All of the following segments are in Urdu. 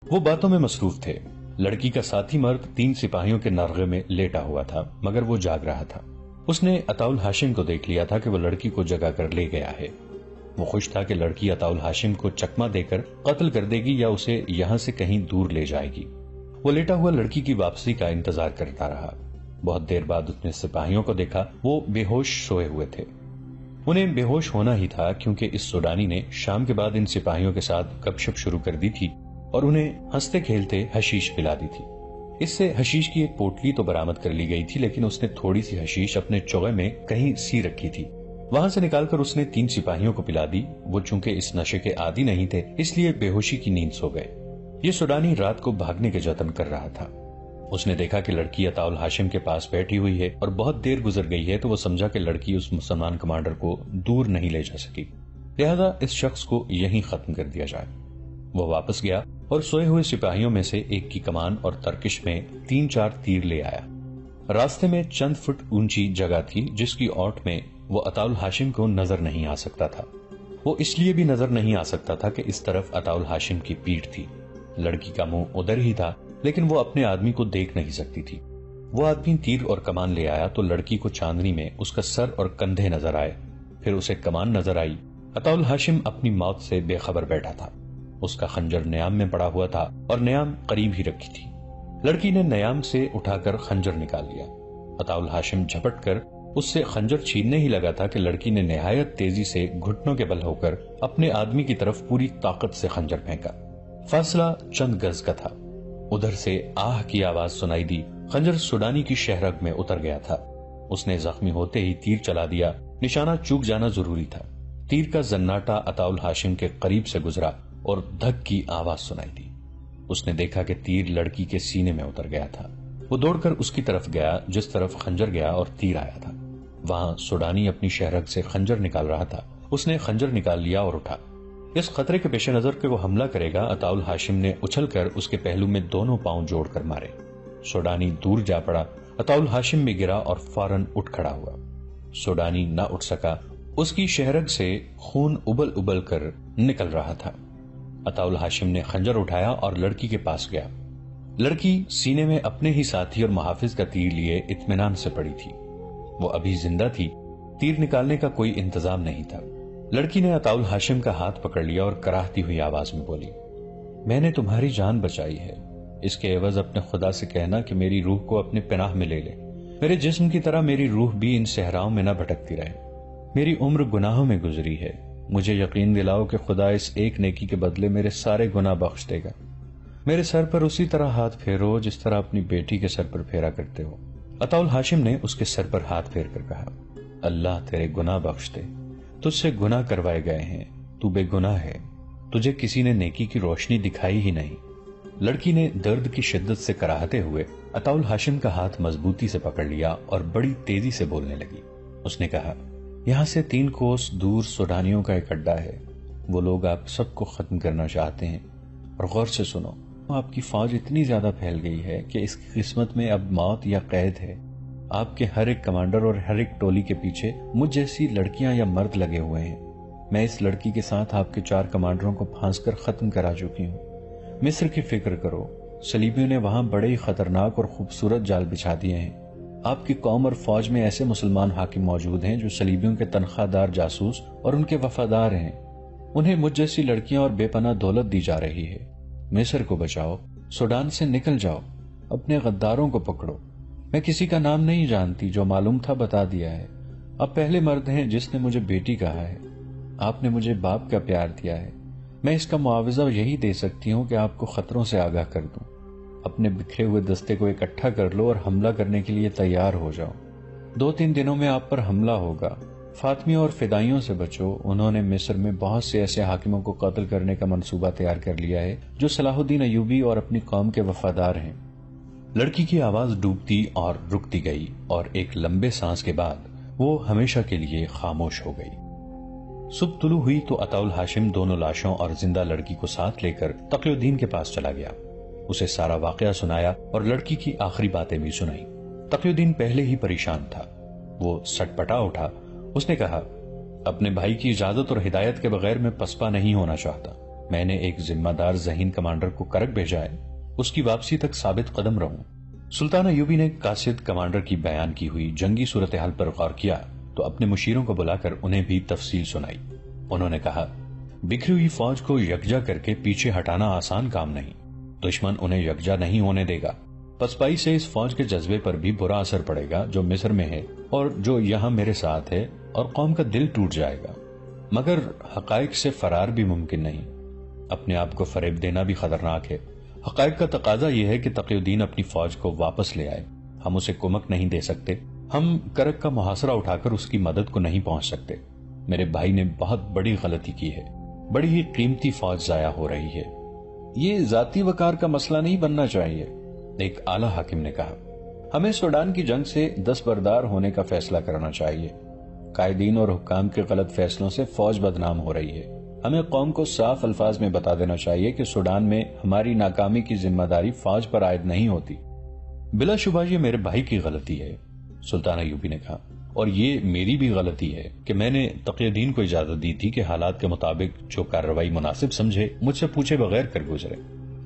وہ باتوں میں مصروف تھے۔ لڑکی کا ساتھی مرد 3 سپاہیوں کے نرغے میں لیٹا ہوا تھا، مگر وہ جاگ رہا تھا۔ اس نے عطاء الہاشم کو دیکھ لیا تھا کہ وہ لڑکی کو جگا کر لے گیا ہے۔ وہ خوش تھا کہ لڑکی عطاء الہاشم کو چکما دے کر قتل کر دے گی یا اسے یہاں سے کہیں دور لے جائے گی۔ وہ لیٹا ہوا لڑکی کی واپسی کا انتظار کرتا رہا۔ بہت دیر بعد اس نے سپاہیوں کو دیکھا، وہ بے ہوش سوئے ہوئے تھے۔ انہیں بے ہوش ہونا ہی تھا کیونکہ اس سوڈانی نے شام کے بعد ان سپاہیوں کے ساتھ گپ شپ شروع کر دی تھی اور انہیں ہنستے کھیلتے حشیش پلا دی تھی۔ اس سے حشیش کی ایک پوٹلی تو برآمد کر لی گئی تھی، لیکن اس نے تھوڑی سی حشیش اپنے چوغے میں کہیں سی رکھی تھی۔ وہاں سے نکال کر اس نے 3 سپاہیوں کو پلا دی۔ وہ چونکہ اس نشے کے عادی نہیں تھے، اس لیے بے ہوشی کی نیند سو گئے۔ یہ سوڈانی رات کو بھاگنے کے جتن کر رہا تھا۔ اس نے دیکھا کہ لڑکی عطاء الہاشم کے پاس بیٹھی ہوئی ہے اور بہت دیر گزر گئی ہے، تو وہ سمجھا کہ لڑکی اس مسلمان کمانڈر کو دور نہیں لے جا سکی، لہذا اس شخص کو یہیں ختم کر دیا جائے۔ وہ واپس گیا اور سوئے ہوئے سپاہیوں میں سے ایک کی کمان اور ترکش میں 3-4 تیر لے آیا۔ راستے میں چند فٹ اونچی جگہ تھی جس کی اوٹ میں وہ عطاء الہاشم کو نظر نہیں آ سکتا تھا۔ وہ اس لیے بھی نظر نہیں آ سکتا تھا کہ اس طرف عطاء الہاشم کی پیٹھ تھی۔ لڑکی کا منہ ادھر ہی تھا، لیکن وہ اپنے آدمی کو دیکھ نہیں سکتی تھی۔ وہ آدمی تیر اور کمان لے آیا تو لڑکی کو چاندنی میں اس کا سر اور کندھے نظر آئے، پھر اسے کمان نظر آئی۔ عطاء الہاشم اپنی موت سے بے خبر بیٹھا تھا۔ اس کا خنجر نیام میں پڑا ہوا تھا اور نیام قریب ہی رکھی تھی۔ لڑکی نے نیام سے اٹھا کر خنجر نکال لیا۔ عطاء الہاشم جھپٹ کر اس سے خنجر چھیننے ہی لگا تھا کہ لڑکی نے نہایت تیزی سے گھٹنوں کے بل ہو کر اپنے آدمی کی طرف پوری طاقت سے خنجر پھینکا۔ فاصلہ چند گز کا تھا۔ ادھر سے آہ کی آواز سنائی دی۔ خنجر سوڈانی کی شہرگ میں اتر گیا تھا۔ اس نے زخمی ہوتے ہی تیر چلا دیا۔ نشانہ چوک جانا ضروری تھا۔ تیر کا زناٹا عطاء الہاشم کے قریب سے گزرا اور دھک کی آواز سنائی دی۔ اس نے دیکھا کہ تیر لڑکی کے سینے میں اتر گیا تھا۔ وہ دوڑ کر اس کی طرف گیا جس طرف خنجر گیا اور تیر آیا تھا۔ وہاں سوڈانی اپنی شہرگ سے خنجر نکال رہا تھا۔ اس نے خنجر نکال لیا اور اٹھا۔ اس خطرے کے پیش نظر کہ وہ حملہ کرے گا، عطاء الہاشم نے اچھل کر اس کے پہلو میں دونوں پاؤں جوڑ کر مارے۔ سوڈانی دور جا پڑا، عطاء الہاشم میں گرا اور فوراً اٹھ کھڑا ہوا۔ سوڈانی نہ اٹھ سکا، اس کی شہرگ سے خون ابل ابل کر نکل رہا تھا۔ عطاء الہاشم نے خنجر اٹھایا اور لڑکی کے پاس گیا۔ لڑکی سینے میں اپنے ہی ساتھی اور محافظ کا تیر لیے اطمینان سے پڑی تھی۔ وہ ابھی زندہ تھی، تیر نکالنے کا کوئی انتظام نہیں تھا۔ لڑکی نے عطاء الہاشم کا ہاتھ پکڑ لیا اور کراہتی ہوئی آواز میں بولی، میں نے تمہاری جان بچائی ہے، اس کے عوض اپنے خدا سے کہنا کہ میری روح کو اپنے پناہ میں لے لے۔ میرے جسم کی طرح میری روح بھی ان صحراؤں میں نہ بھٹکتی رہے۔ میری عمر گناہوں میں گزری ہے، مجھے یقین دلاؤ کہ خدا اس ایک نیکی کے بدلے میرے سارے گناہ بخش دے گا۔ میرے سر پر اسی طرح ہاتھ پھیرو جس طرح اپنی بیٹی کے سر پر پھیرا کرتے ہو۔ عطاء الہاشم نے اس کے سر پر ہاتھ پھیر کر کہا، اللہ تیرے گناہ بخش دے، تجھ سے گناہ کروائے گئے ہیں، تو بے گناہ ہے، تجھے کسی نے نیکی کی روشنی دکھائی ہی نہیں۔ لڑکی نے درد کی شدت سے کراہتے ہوئے عطاء الہاشم کا ہاتھ مضبوطی سے پکڑ لیا اور بڑی تیزی سے بولنے لگی۔ اس نے کہا، یہاں سے 3 کوس دور سوڈانیوں کا ایک اڈا ہے، وہ لوگ آپ سب کو ختم کرنا چاہتے ہیں، اور غور سے سنو، آپ کی فوج اتنی زیادہ پھیل گئی ہے کہ اس کی قسمت میں اب موت یا قید ہے۔ آپ کے ہر ایک کمانڈر اور ہر ایک ٹولی کے پیچھے مجھ جیسی لڑکیاں یا مرد لگے ہوئے ہیں۔ میں اس لڑکی کے ساتھ آپ کے 4 کمانڈروں کو پھانس کر ختم کرا چکی ہوں۔ مصر کی فکر کرو، صلیبیوں نے وہاں بڑے ہی خطرناک اور خوبصورت جال بچھا دیے ہیں۔ آپ کی قوم اور فوج میں ایسے مسلمان حاکم موجود ہیں جو صلیبیوں کے تنخواہ دار جاسوس اور ان کے وفادار ہیں۔ انہیں مجھ جیسی لڑکیاں اور بے پناہ دولت دی جا رہی ہے۔ مصر کو بچاؤ، سوڈان سے نکل جاؤ، اپنے غداروں کو پکڑو۔ میں کسی کا نام نہیں جانتی، جو معلوم تھا بتا دیا ہے۔ آپ پہلے مرد ہیں جس نے مجھے بیٹی کہا ہے۔ آپ نے مجھے باپ کا پیار دیا ہے۔ میں اس کا معاوضہ یہی دے سکتی ہوں کہ آپ کو خطروں سے آگاہ کر دوں۔ اپنے بکھرے ہوئے دستے کو اکٹھا کر لو اور حملہ کرنے کے لیے تیار ہو جاؤ۔ 2-3 دنوں میں آپ پر حملہ ہوگا۔ فاطمیوں اور فدائیوں سے بچو، انہوں نے مصر میں بہت سے ایسے حاکموں کو قتل کرنے کا منصوبہ تیار کر لیا ہے جو صلاح الدین ایوبی اور اپنی قوم کے وفادار ہیں۔ لڑکی کی آواز ڈوبتی اور رکتی گئی اور ایک لمبے سانس کے بعد وہ ہمیشہ کے لیے خاموش ہو گئی۔ صبح طلوع ہوئی تو عطاء الہاشم دونوں لاشوں اور زندہ لڑکی کو ساتھ لے کر تقی الدین کے پاس چلا گیا۔ اسے سارا واقعہ سنایا اور لڑکی کی آخری باتیں بھی سنائی۔ تقی الدین پہلے ہی پریشان تھا، وہ سٹ پٹا اٹھا۔ اس نے کہا، اپنے بھائی کی اجازت اور ہدایت کے بغیر میں پسپا نہیں ہونا چاہتا۔ میں نے ایک ذمہ دار ذہین کمانڈر کو کرک بھیجا ہے، اس کی واپسی تک ثابت قدم رہوں۔ سلطان ایوبی نے قاصد کمانڈر کی بیان کی ہوئی جنگی صورتحال پر غور کیا تو اپنے مشیروں کو بلا کر انہیں بھی تفصیل سنائی۔ انہوں نے کہا، بکھری ہوئی فوج کو یکجا کر کے پیچھے ہٹانا آسان کام نہیں، دشمن انہیں یکجا نہیں ہونے دے گا۔ پسپائی سے اس فوج کے جذبے پر بھی برا اثر پڑے گا جو مصر میں ہے اور جو یہاں میرے ساتھ ہے، اور قوم کا دل ٹوٹ جائے گا، مگر حقائق سے فرار بھی ممکن نہیں۔ اپنے آپ کو فریب دینا بھی خطرناک ہے۔ حقائق کا تقاضا یہ ہے کہ تقی الدین اپنی فوج کو واپس لے آئے۔ ہم اسے کمک نہیں دے سکتے، ہم کرک کا محاصرہ اٹھا کر اس کی مدد کو نہیں پہنچ سکتے۔ میرے بھائی نے بہت بڑی غلطی کی ہے، بڑی ہی قیمتی فوج ضائع ہو رہی ہے۔ یہ ذاتی وقار کا مسئلہ نہیں بننا چاہیے، ایک اعلیٰ حاکم نے کہا۔ ہمیں سوڈان کی جنگ سے دستبردار ہونے کا فیصلہ کرنا چاہیے۔ قائدین اور حکام کے غلط فیصلوں سے فوج بدنام ہو رہی ہے۔ ہمیں قوم کو صاف الفاظ میں بتا دینا چاہیے کہ سوڈان میں ہماری ناکامی کی ذمہ داری فوج پر عائد نہیں ہوتی۔ بلا شبہ یہ میرے بھائی کی غلطی ہے، سلطان ایوبی نے کہا، اور یہ میری بھی غلطی ہے کہ میں نے تقی الدین کو اجازت دی تھی کہ حالات کے مطابق جو کارروائی مناسب سمجھے مجھ سے پوچھے بغیر کر گزرے۔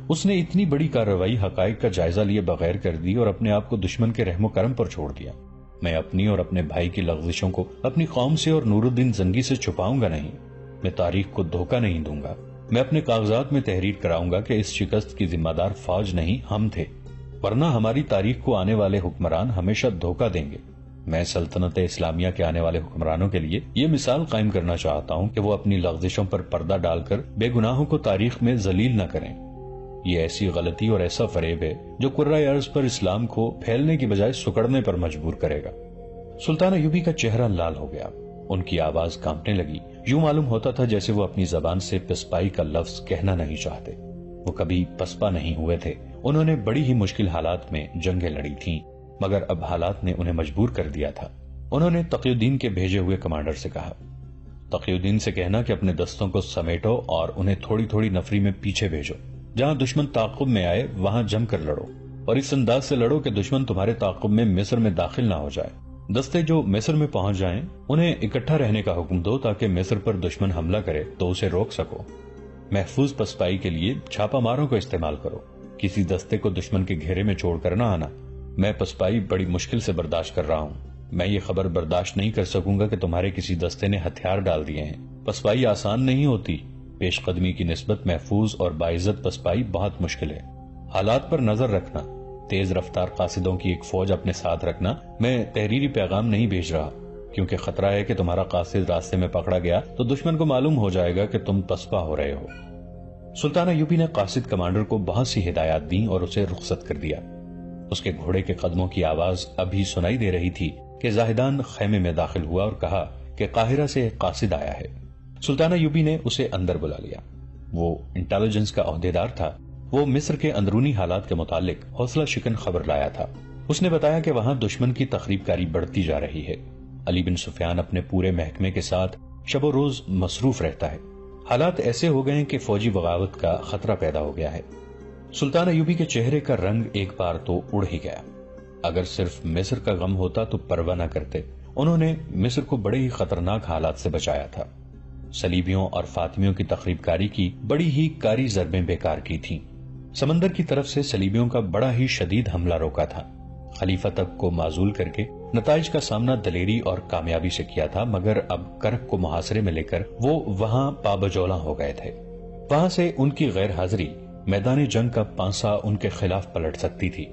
اس نے اتنی بڑی کارروائی حقائق کا جائزہ لیے بغیر کر دی اور اپنے آپ کو دشمن کے رحم و کرم پر چھوڑ دیا۔ میں اپنی اور اپنے بھائی کی لغزشوں کو اپنی قوم سے اور نور الدین زنگی سے چھپاؤں گا نہیں۔ میں تاریخ کو دھوکہ نہیں دوں گا۔ میں اپنے کاغذات میں تحریر کراؤں گا کہ اس شکست کی ذمہ دار فوج نہیں ہم تھے، ورنہ ہماری تاریخ کو آنے والے حکمران ہمیشہ دھوکہ دیں گے۔ میں سلطنت اسلامیہ کے آنے والے حکمرانوں کے لیے یہ مثال قائم کرنا چاہتا ہوں کہ وہ اپنی لغزشوں پر پردہ ڈال کر بے گناہوں کو تاریخ میں ذلیل نہ کریں۔ یہ ایسی غلطی اور ایسا فریب ہے جو کرۂ ارض پر اسلام کو پھیلنے کی بجائے سکڑنے پر مجبور کرے گا۔ سلطان ایوبی کا چہرہ لال ہو گیا، ان کی آواز کانپنے لگی، یوں معلوم ہوتا تھا جیسے وہ اپنی زبان سے پسپائی کا لفظ کہنا نہیں چاہتے۔ وہ کبھی پسپا نہیں ہوئے تھے، انہوں نے بڑی ہی مشکل حالات میں جنگیں لڑی تھیں، مگر اب حالات نے انہیں مجبور کر دیا تھا۔ انہوں نے تقی الدین کے بھیجے ہوئے کمانڈر سے کہا، تقی الدین سے کہنا کہ اپنے دستوں کو سمیٹو اور انہیں تھوڑی تھوڑی نفری میں پیچھے بھیجو۔ جہاں دشمن تعاقب میں آئے وہاں جم کر لڑو، اور اس انداز سے لڑو کہ دشمن تمہارے تعاقب میں مصر میں داخل نہ ہو جائے۔ دستے جو مصر میں پہنچ جائیں انہیں اکٹھا رہنے کا حکم دو تاکہ مصر پر دشمن حملہ کرے تو اسے روک سکو۔ محفوظ پسپائی کے لیے چھاپا ماروں کو استعمال کرو، کسی دستے کو دشمن کے گھیرے میں چھوڑ کر نہ آنا۔ میں پسپائی بڑی مشکل سے برداشت کر رہا ہوں، میں یہ خبر برداشت نہیں کر سکوں گا کہ تمہارے کسی دستے نے ہتھیار ڈال دیے ہیں۔ پسپائی آسان نہیں ہوتی، پیش قدمی کی نسبت محفوظ اور باعزت پسپائی بہت مشکل ہے۔ حالات پر نظر رکھنا، تیز رفتار قاصدوں کی ایک فوج اپنے ساتھ رکھنا۔ میں تحریری پیغام نہیں بھیج رہا کیونکہ خطرہ ہے کہ تمہارا قاصد راستے میں پکڑا گیا تو دشمن کو معلوم ہو جائے گا کہ تم پسپا ہو رہے ہو۔ سلطان ایوبی نے قاصد کمانڈر کو بہت سی ہدایات دیں اور اسے رخصت کر دیا۔ اس کے گھوڑے کے قدموں کی آواز ابھی سنائی دے رہی تھی کہ زاہدان خیمے میں داخل ہوا اور کہا کہ قاہرہ سے ایک قاصد آیا ہے۔ سلطان ایوبی نے اسے اندر بلا لیا۔ وہ انٹیلیجنس کا عہدیدار تھا، وہ مصر کے اندرونی حالات کے متعلق حوصلہ شکن خبر لایا تھا۔ اس نے بتایا کہ وہاں دشمن کی تخریب کاری بڑھتی جا رہی ہے۔ علی بن سفیان اپنے پورے محکمے کے ساتھ شب و روز مصروف رہتا ہے۔ حالات ایسے ہو گئے کہ فوجی بغاوت کا خطرہ پیدا ہو گیا ہے۔ سلطان ایوبی کے چہرے کا رنگ ایک بار تو اڑ ہی گیا۔ اگر صرف مصر کا غم ہوتا تو پرواہ نہ کرتے، انہوں نے مصر کو بڑے ہی خطرناک حالات سے بچایا تھا۔ صلیبیوں اور فاطمیوں کی تخریب کاری کی بڑی ہی کاری ضربیں بیکار کی تھیں۔ سمندر کی طرف سے صلیبیوں کا بڑا ہی شدید حملہ روکا تھا۔ خلیفہ تک کو معزول کر کے نتائج کا سامنا دلیری اور کامیابی سے کیا تھا، مگر اب کرک کو محاصرے میں لے کر وہ وہاں پابجولہ ہو گئے تھے۔ وہاں سے ان کی غیر حاضری میدان جنگ کا پانسا ان کے خلاف پلٹ سکتی تھی۔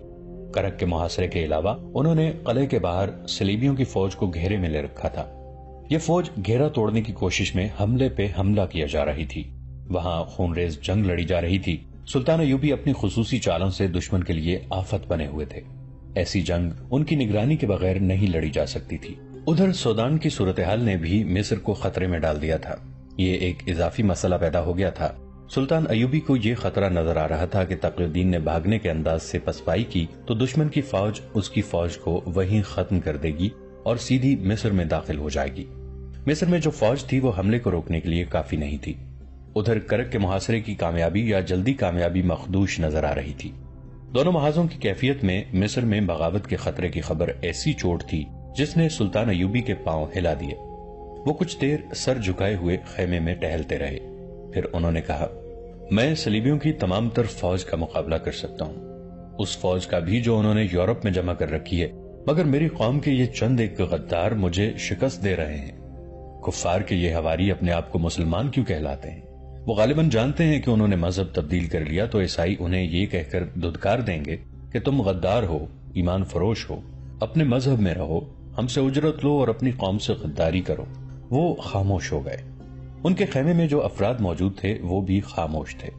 کرک کے محاصرے کے علاوہ انہوں نے قلعے کے باہر صلیبیوں کی فوج کو گھیرے میں لے رکھا تھا۔ یہ فوج گھیرا توڑنے کی کوشش میں حملے پہ حملہ کیا جا رہی تھی۔ وہاں خونریز جنگ لڑی جا رہی تھی۔ سلطان ایوبی اپنی خصوصی چالوں سے دشمن کے لیے آفت بنے ہوئے تھے۔ ایسی جنگ ان کی نگرانی کے بغیر نہیں لڑی جا سکتی تھی۔ ادھر سودان کی صورتحال نے بھی مصر کو خطرے میں ڈال دیا تھا۔ یہ ایک اضافی مسئلہ پیدا ہو گیا تھا۔ سلطان ایوبی کو یہ خطرہ نظر آ رہا تھا کہ تقی الدین نے بھاگنے کے انداز سے پسپائی کی تو دشمن کی فوج اس کی فوج کو وہیں ختم کر دے گی اور سیدھی مصر میں داخل ہو جائے گی۔ مصر میں جو فوج تھی وہ حملے کو روکنے کے لیے کافی نہیں تھی۔ ادھر کرک کے محاصرے کی کامیابی یا جلدی کامیابی مخدوش نظر آ رہی تھی۔ دونوں محاذوں کی کیفیت میں مصر میں بغاوت کے خطرے کی خبر ایسی چوٹ تھی جس نے سلطان ایوبی کے پاؤں ہلا دیے۔ وہ کچھ دیر سر جھکائے ہوئے خیمے میں ٹہلتے رہے، پھر انہوں نے کہا، میں صلیبیوں کی تمام تر فوج کا مقابلہ کر سکتا ہوں، اس فوج کا بھی جو انہوں نے یورپ میں جمع کر رکھی ہے، مگر میری قوم کے یہ چند ایک غدار مجھے شکست دے رہے ہیں۔ کفار کے یہ ہواری اپنے آپ کو مسلمان کیوں کہلاتے ہیں؟ وہ غالباً جانتے ہیں کہ انہوں نے مذہب تبدیل کر لیا تو عیسائی انہیں یہ کہہ کر دھتکار دیں گے کہ تم غدار ہو، ایمان فروش ہو، اپنے مذہب میں رہو، ہم سے اجرت لو اور اپنی قوم سے غداری کرو۔ وہ خاموش ہو گئے۔ ان کے خیمے میں جو افراد موجود تھے وہ بھی خاموش تھے۔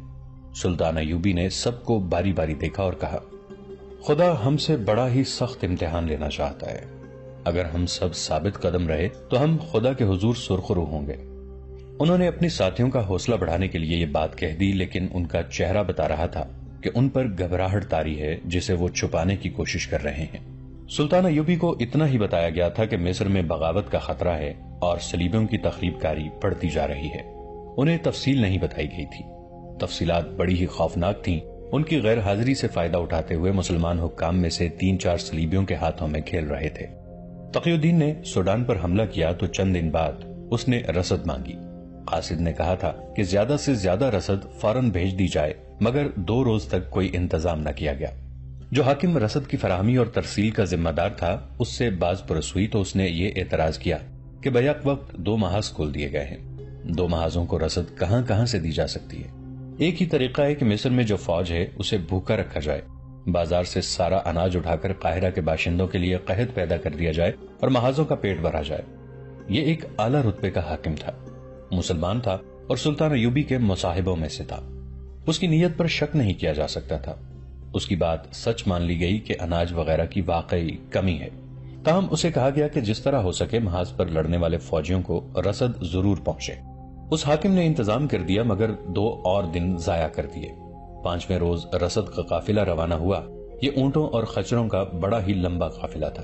سلطان ایوبی نے سب کو باری باری دیکھا اور کہا، خدا ہم سے بڑا ہی سخت امتحان لینا چاہتا ہے۔ اگر ہم سب ثابت قدم رہے تو ہم خدا کے حضور سرخرو ہوں گے۔ انہوں نے اپنی ساتھیوں کا حوصلہ بڑھانے کے لیے یہ بات کہہ دی، لیکن ان کا چہرہ بتا رہا تھا کہ ان پر گھبراہٹ طاری ہے جسے وہ چھپانے کی کوشش کر رہے ہیں۔ سلطان ایوبی کو اتنا ہی بتایا گیا تھا کہ مصر میں بغاوت کا خطرہ ہے اور صلیبیوں کی تخریب کاری بڑھتی جا رہی ہے۔ انہیں تفصیل نہیں بتائی گئی تھی۔ تفصیلات بڑی ہی خوفناک تھیں۔ ان کی غیر حاضری سے فائدہ اٹھاتے ہوئے مسلمان حکام میں سے 3-4 صلیبیوں کے ہاتھوں میں کھیل رہے تھے۔ تقی الدین نے سوڈان پر حملہ کیا تو چند دن بعد اس نے رسد مانگی۔ قاصد نے کہا تھا کہ زیادہ سے زیادہ رسد فوراً بھیج دی جائے، مگر 2 روز تک کوئی انتظام نہ کیا گیا۔ جو حاکم رسد کی فراہمی اور ترسیل کا ذمہ دار تھا اس سے باز پرس ہوئی تو اس نے یہ اعتراض کیا کہ بیک وقت 2 محاذ کھول دیے گئے ہیں۔ 2 محاذوں کو رسد کہاں کہاں سے دی جا سکتی ہے؟ ایک ہی طریقہ ہے کہ مصر میں جو فوج ہے اسے بھوکا رکھا جائے، بازار سے سارا اناج اٹھا کر قاہرہ کے باشندوں کے لیے قحط پیدا کر دیا جائے اور محاذوں کا پیٹ بھرا جائے۔ یہ ایک اعلیٰ رتبے کا حاکم تھا، مسلمان تھا اور سلطان ایوبی کے مصاحبوں میں سے تھا۔ اس کی نیت پر شک نہیں کیا جا سکتا تھا۔ اس کی بات سچ مان لی گئی کہ اناج وغیرہ کی واقعی کمی ہے۔ تاہم اسے کہا گیا کہ جس طرح ہو سکے محاذ پر لڑنے والے فوجیوں کو رسد ضرور پہنچے۔ اس حاکم نے انتظام کر دیا مگر 2 اور دن ضائع کر دیے۔ 5ویں روز رسد کا قافلہ روانہ ہوا۔ یہ اونٹوں اور خچروں کا بڑا ہی لمبا قافلہ تھا۔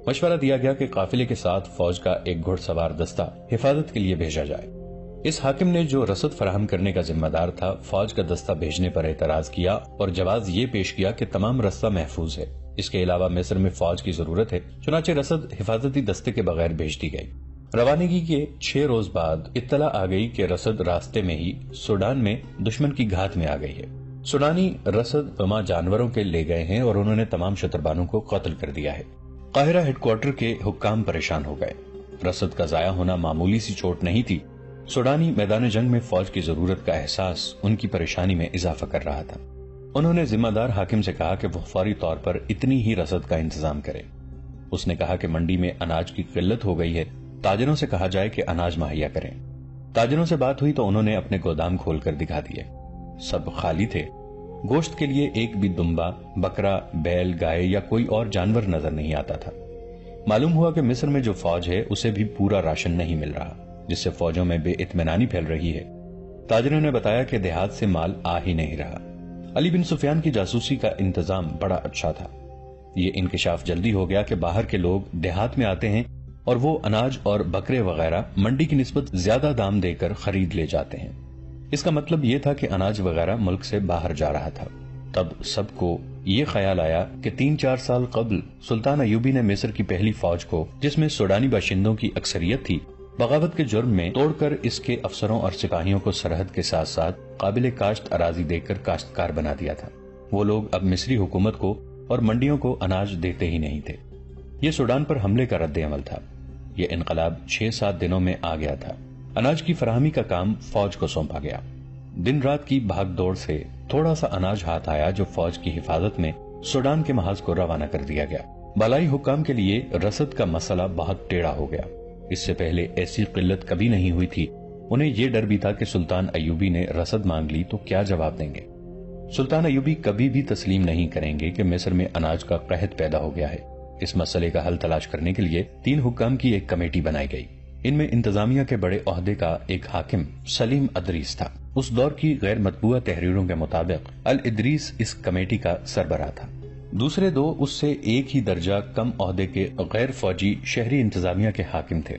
مشورہ دیا گیا کہ قافلے کے ساتھ فوج کا ایک گھڑ سوار دستہ حفاظت کے لیے بھیجا جائے۔ اس حاکم نے جو رسد فراہم کرنے کا ذمہ دار تھا فوج کا دستہ بھیجنے پر اعتراض کیا اور جواز یہ پیش کیا کہ تمام رستہ محفوظ ہے، اس کے علاوہ مصر میں فوج کی ضرورت ہے، چنانچہ رسد حفاظتی دستے کے بغیر بھیج دی گئی۔ روانگی کے 6 روز بعد اطلاع آ گئی کہ رسد راستے میں ہی سوڈان میں دشمن کی گھات میں آ گئی ہے۔ سوڈانی رسد بما جانوروں کے لے گئے ہیں اور انہوں نے تمام شتربانوں کو قتل کر دیا ہے۔ قاہرہ ہیڈ کوارٹر کے حکام پریشان ہو گئے۔ رسد کا ضائع ہونا معمولی سی چوٹ نہیں تھی۔ سوڈانی میدان جنگ میں فوج کی ضرورت کا احساس ان کی پریشانی میں اضافہ کر رہا تھا۔ انہوں نے ذمہ دار حاکم سے کہا کہ وہ فوری طور پر اتنی ہی رسد کا انتظام کرے۔ اس نے کہا کہ منڈی میں اناج کی قلت ہو گئی ہے، تاجروں سے کہا جائے کہ اناج مہیا کریں۔ تاجروں سے بات ہوئی تو انہوں نے اپنے گودام کھول کر دکھا دیے۔ سب خالی تھے۔ گوشت کے لیے ایک بھی دمبا، بکرا، بیل، گائے یا کوئی اور جانور نظر نہیں آتا تھا۔ معلوم ہوا کہ مصر میں جو فوج ہے اسے بھی پورا راشن نہیں مل رہا، جس سے فوجوں میں بے اطمینانی پھیل رہی ہے۔ تاجروں نے بتایا کہ دیہات سے مال آ ہی نہیں رہا۔ علی بن سفیان کی جاسوسی کا انتظام بڑا اچھا تھا۔ یہ انکشاف جلدی ہو گیا کہ باہر کے لوگ دیہات میں آتے ہیں اور وہ اناج اور بکرے وغیرہ منڈی کی نسبت زیادہ دام دے کر خرید لے جاتے ہیں۔ اس کا مطلب یہ تھا کہ اناج وغیرہ ملک سے باہر جا رہا تھا۔ تب سب کو یہ خیال آیا کہ 3-4 سال قبل سلطان ایوبی نے مصر کی پہلی فوج کو، جس میں سوڈانی باشندوں کی اکثریت تھی، بغاوت کے جرم میں توڑ کر اس کے افسروں اور سپاہیوں کو سرحد کے ساتھ ساتھ قابل کاشت اراضی دے کر کاشتکار بنا دیا تھا۔ وہ لوگ اب مصری حکومت کو اور منڈیوں کو اناج دیتے ہی نہیں تھے۔ یہ سوڈان پر حملے کا رد عمل تھا۔ یہ انقلاب 6-7 دنوں میں آ گیا تھا۔ اناج کی فراہمی کا کام فوج کو سونپا گیا۔ دن رات کی بھاگ دوڑ سے تھوڑا سا اناج ہاتھ آیا جو فوج کی حفاظت میں سوڈان کے محاذ کو روانہ کر دیا گیا۔ بالائی حکام کے لیے رسد کا مسئلہ بہت ٹیڑھا ہو گیا۔ اس سے پہلے ایسی قلت کبھی نہیں ہوئی تھی۔ انہیں یہ ڈر بھی تھا کہ سلطان ایوبی نے رسد مانگ لی تو کیا جواب دیں گے۔ سلطان ایوبی کبھی بھی تسلیم نہیں کریں گے کہ مصر میں اناج کا قحط پیدا ہو گیا ہے۔ اس مسئلے کا حل تلاش کرنے کے لیے 3 حکام کی ایک کمیٹی بنائی گئی۔ ان میں انتظامیہ کے بڑے عہدے کا ایک حاکم سلیم ادریس تھا۔ اس دور کی غیر مطبوعہ تحریروں کے مطابق الادریس اس کمیٹی کا سربراہ تھا۔ دوسرے 2 اس سے ایک ہی درجہ کم عہدے کے غیر فوجی شہری انتظامیہ کے حاکم تھے۔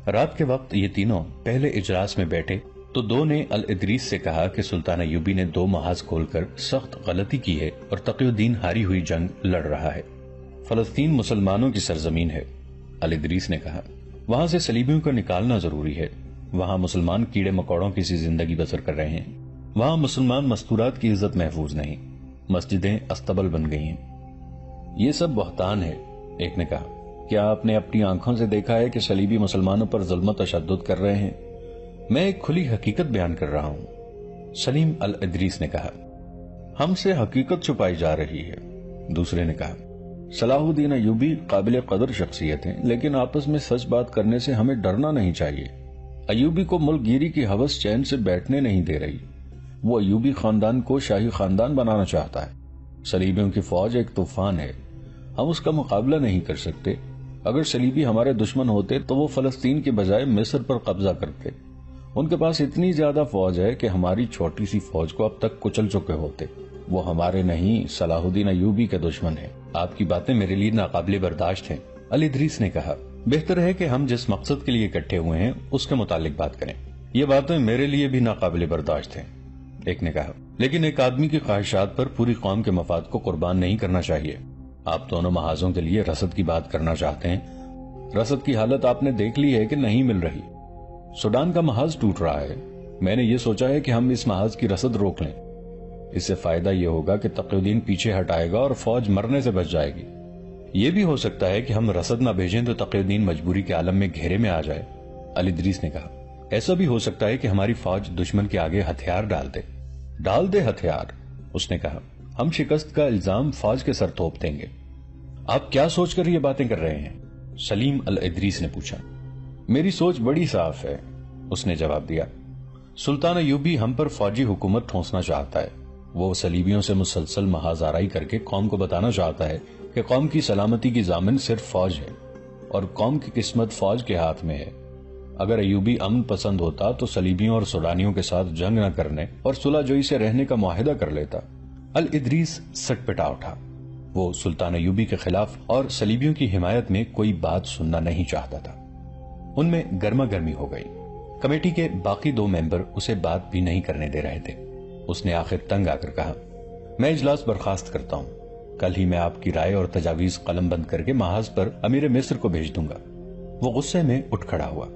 رات کے وقت یہ تینوں پہلے اجلاس میں بیٹھے تو 2 نے الادریس سے کہا کہ سلطان ایوبی نے 2 محاذ کھول کر سخت غلطی کی ہے اور تقی الدین ہاری ہوئی جنگ لڑ رہا ہے۔ فلسطین مسلمانوں کی سرزمین ہے، الادریس نے کہا۔ وہاں سے صلیبیوں کو نکالنا ضروری ہے۔ وہاں مسلمان کیڑے مکوڑوں کی سی زندگی بسر کر رہے ہیں۔ وہاں مسلمان مستورات کی عزت محفوظ نہیں، مسجدیں استبل بن گئی ہیں۔ یہ سب بہتان ہے، ایک نے کہا۔ کیا آپ نے اپنی آنکھوں سے دیکھا ہے کہ صلیبی مسلمانوں پر ظلم و تشدد کر رہے ہیں؟ میں ایک کھلی حقیقت بیان کر رہا ہوں، سلیم الادریس نے کہا۔ ہم سے حقیقت چھپائی جا رہی ہے، دوسرے نے کہا۔ صلاح الدین ایوبی قابل قدر شخصیت ہیں، لیکن آپس میں سچ بات کرنے سے ہمیں ڈرنا نہیں چاہیے۔ ایوبی کو ملک گیری کی ہوس چین سے بیٹھنے نہیں دے رہی۔ وہ ایوبی خاندان کو شاہی خاندان بنانا چاہتا ہے۔ صلیبیوں کی فوج ایک طوفان ہے، ہم اس کا مقابلہ نہیں کر سکتے۔ اگر صلیبی ہمارے دشمن ہوتے تو وہ فلسطین کے بجائے مصر پر قبضہ کرتے۔ ان کے پاس اتنی زیادہ فوج ہے کہ ہماری چھوٹی سی فوج کو اب تک کچل چکے ہوتے۔ وہ ہمارے نہیں، صلاح الدین ایوبی کے دشمن ہیں۔ آپ کی باتیں میرے لیے ناقابل برداشت ہیں، الادریس نے کہا۔ بہتر ہے کہ ہم جس مقصد کے لیے اکٹھے ہوئے ہیں اس کے متعلق بات کریں۔ یہ باتیں میرے لیے بھی ناقابل برداشت ہیں، ایک نے کہا۔ لیکن ایک آدمی کی خواہشات پر پوری قوم کے مفاد کو قربان نہیں کرنا چاہیے۔ آپ دونوں محاذوں کے لیے رسد کی بات کرنا چاہتے ہیں۔ رسد کی حالت آپ نے دیکھ لی ہے کہ نہیں مل رہی۔ سوڈان کا محاذ ٹوٹ رہا ہے، میں نے یہ سوچا ہے کہ ہم اس محاذ کی رسد روک لیں۔ اس سے فائدہ یہ ہوگا کہ تقی الدین پیچھے ہٹائے گا اور فوج مرنے سے بچ جائے گی۔ یہ بھی ہو سکتا ہے کہ ہم رسد نہ بھیجیں تو تقی الدین مجبوری کے عالم میں گھیرے میں آ جائے، الادریس نے کہا۔ ایسا بھی ہو سکتا ہے کہ ہماری فوج دشمن کے آگے ہتھیار ڈال دے ہتھیار، اس نے کہا۔ ہم شکست کا الزام فوج کے سر تھوپ دیں گے۔ آپ کیا سوچ کر یہ باتیں کر رہے ہیں؟ سلیم الادریس نے پوچھا۔ میری سوچ بڑی صاف ہے، اس نے جواب دیا۔ سلطان ایوبی ہم پر فوجی حکومت ٹھونسنا چاہتا ہے۔ وہ صلیبیوں سے مسلسل محاذ آرائی کر کے قوم کو بتانا چاہتا ہے کہ قوم کی سلامتی کی ضامن صرف فوج ہے اور قوم کی قسمت فوج کے ہاتھ میں ہے۔ اگر ایوبی امن پسند ہوتا تو صلیبیوں اور سوڈانیوں کے ساتھ جنگ نہ کرنے اور صلح جوئی سے رہنے کا معاہدہ کر لیتا۔ الادریس سٹ پٹا اٹھا۔ وہ سلطان ایوبی کے خلاف اور صلیبیوں کی حمایت میں کوئی بات سننا نہیں چاہتا تھا۔ ان میں گرما گرمی ہو گئی۔ کمیٹی کے باقی 2 ممبر اسے بات بھی نہیں کرنے دے رہے تھے۔ اس نے آخر تنگ آ کر کہا، میں اجلاس برخاست کرتا ہوں۔ کل ہی میں آپ کی رائے اور تجاویز قلم بند کر کے محاذ پر امیر مصر کو بھیج دوں گا۔ وہ غصے میں اٹھ کھڑا ہوا۔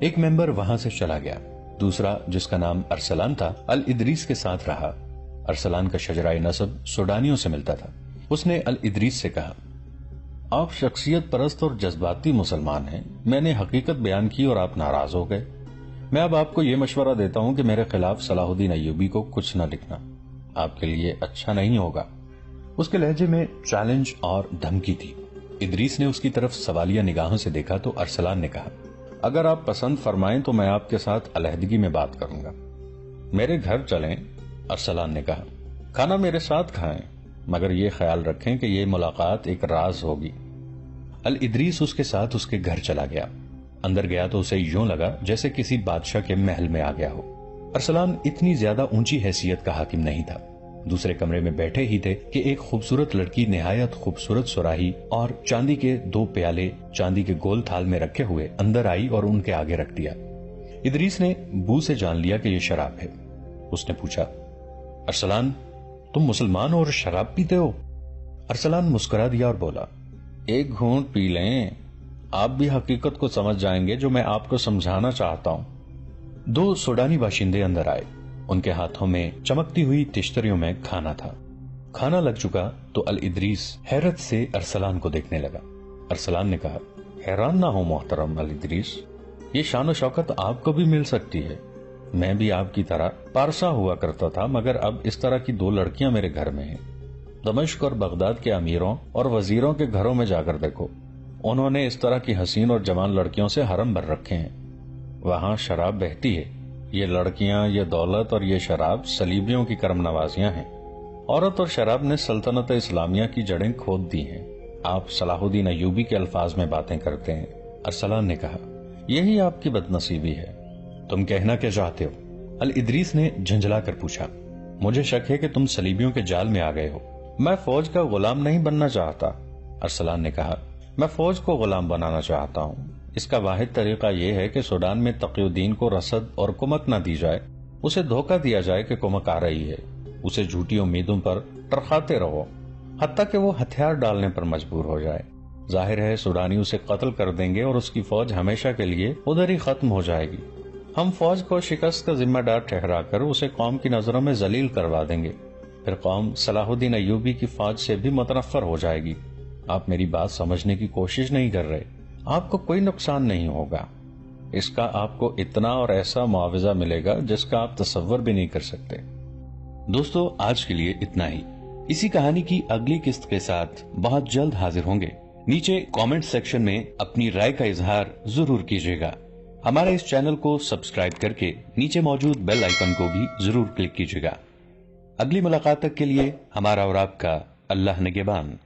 ایک ممبر وہاں سے چلا گیا، دوسرا جس کا نام ارسلان تھا الادریس کے ساتھ رہا۔ ارسلان کا شجرہ نسب سوڈانیوں سے ملتا تھا۔ اس نے الادریس سے کہا، آپ شخصیت پرست اور جذباتی مسلمان ہیں۔ میں نے حقیقت بیان کی اور آپ ناراض ہو گئے۔ میں اب آپ کو یہ مشورہ دیتا ہوں کہ میرے خلاف صلاح الدین ایوبی کو کچھ نہ لکھنا، آپ کے لیے اچھا نہیں ہوگا۔ اس کے لہجے میں چیلنج اور دھمکی تھی۔ ادریس نے اس کی طرف سوالیہ نگاہوں سے دیکھا تو ارسلان نے کہا، اگر آپ پسند فرمائیں تو میں آپ کے ساتھ علیحدگی میں بات کروں گا۔ میرے گھر چلیں، ارسلان نے کہا۔ کھانا میرے ساتھ کھائیں، مگر یہ خیال رکھیں کہ یہ ملاقات ایک راز ہوگی۔ الادریس اس کے ساتھ اس کے گھر چلا گیا۔ اندر گیا تو اسے یوں لگا جیسے کسی بادشاہ کے محل میں آ گیا ہو۔ ارسلان اتنی زیادہ اونچی حیثیت کا حاکم نہیں تھا۔ دوسرے کمرے میں بیٹھے ہی تھے کہ ایک خوبصورت لڑکی نہایت خوبصورت سراہی اور چاندی کے 2 پیالے چاندی کے گول تھال میں رکھے ہوئے اندر آئی اور ان کے آگے رکھ دیا۔ ادریس نے بو سے جان لیا کہ یہ شراب ہے۔ اس نے پوچھا، ارسلان تم مسلمان ہو اور شراب پیتے ہو؟ ارسلان مسکرا دیا اور بولا، ایک گھونٹ پی لیں، آپ بھی حقیقت کو سمجھ جائیں گے جو میں آپ کو سمجھانا چاہتا ہوں۔ 2 سوڈانی باشندے اندر آئے۔ ان کے ہاتھوں میں چمکتی ہوئی تشتریوں میں کھانا تھا۔ کھانا لگ چکا تو الادریس حیرت سے ارسلان کو دیکھنے لگا۔ ارسلان نے کہا، حیران نہ ہو محترم الادریس، یہ شان و شوکت آپ کو بھی مل سکتی ہے۔ میں بھی آپ کی طرح پارسا ہوا کرتا تھا، مگر اب اس طرح کی 2 لڑکیاں میرے گھر میں ہیں۔ دمشق اور بغداد کے امیروں اور وزیروں کے گھروں میں جا کر دیکھو، انہوں نے اس طرح کی حسین اور جوان لڑکیوں سے حرم بھر رکھے ہیں۔ وہاں شراب بہتی ہے۔ یہ لڑکیاں، یہ دولت اور یہ شراب صلیبیوں کی کرم نوازیاں ہیں۔ عورت اور شراب نے سلطنت اسلامیہ کی جڑیں کھود دی ہیں۔ آپ صلاح الدین ایوبی کے الفاظ میں باتیں کرتے ہیں، ارسلان نے کہا۔ یہی آپ کی بد نصیبی ہے۔ تم کہنا کیا چاہتے ہو؟ الادریس نے جھنجھلا کر پوچھا۔ مجھے شک ہے کہ تم صلیبیوں کے جال میں آ گئے ہو۔ میں فوج کا غلام نہیں بننا چاہتا، ارسلان نے کہا۔ میں فوج کو غلام بنانا چاہتا ہوں۔ اس کا واحد طریقہ یہ ہے کہ سوڈان میں تقی الدین کو رسد اور کمک نہ دی جائے، اسے دھوکہ دیا جائے کہ کمک آ رہی ہے، اسے جھوٹی امیدوں پر ٹرخاتے رہو، حتیٰ کہ وہ ہتھیار ڈالنے پر مجبور ہو جائے۔ ظاہر ہے سوڈانی اسے قتل کر دیں گے اور اس کی فوج ہمیشہ کے لیے ادھر ہی ختم ہو جائے گی۔ ہم فوج کو شکست کا ذمہ دار ٹھہرا کر اسے قوم کی نظروں میں ذلیل کروا دیں گے، پھر قوم صلاح الدین ایوبی کی فوج سے بھی متنفر ہو جائے گی۔ آپ میری بات سمجھنے کی کوشش نہیں کر رہے۔ آپ کو کوئی نقصان نہیں ہوگا، اس کا آپ کو اتنا اور ایسا معاوضہ ملے گا جس کا آپ تصور بھی نہیں کر سکتے۔ دوستو، آج کے لیے اتنا ہی۔ اسی کہانی کی اگلی قسط کے ساتھ بہت جلد حاضر ہوں گے۔ نیچے کامنٹ سیکشن میں اپنی رائے کا اظہار ضرور کیجیے گا۔ ہمارے اس چینل کو سبسکرائب کر کے نیچے موجود بیل آئیکن کو بھی ضرور کلک کیجیے گا۔ اگلی ملاقات تک کے لیے ہمارا اور آپ کا اللہ نگہبان۔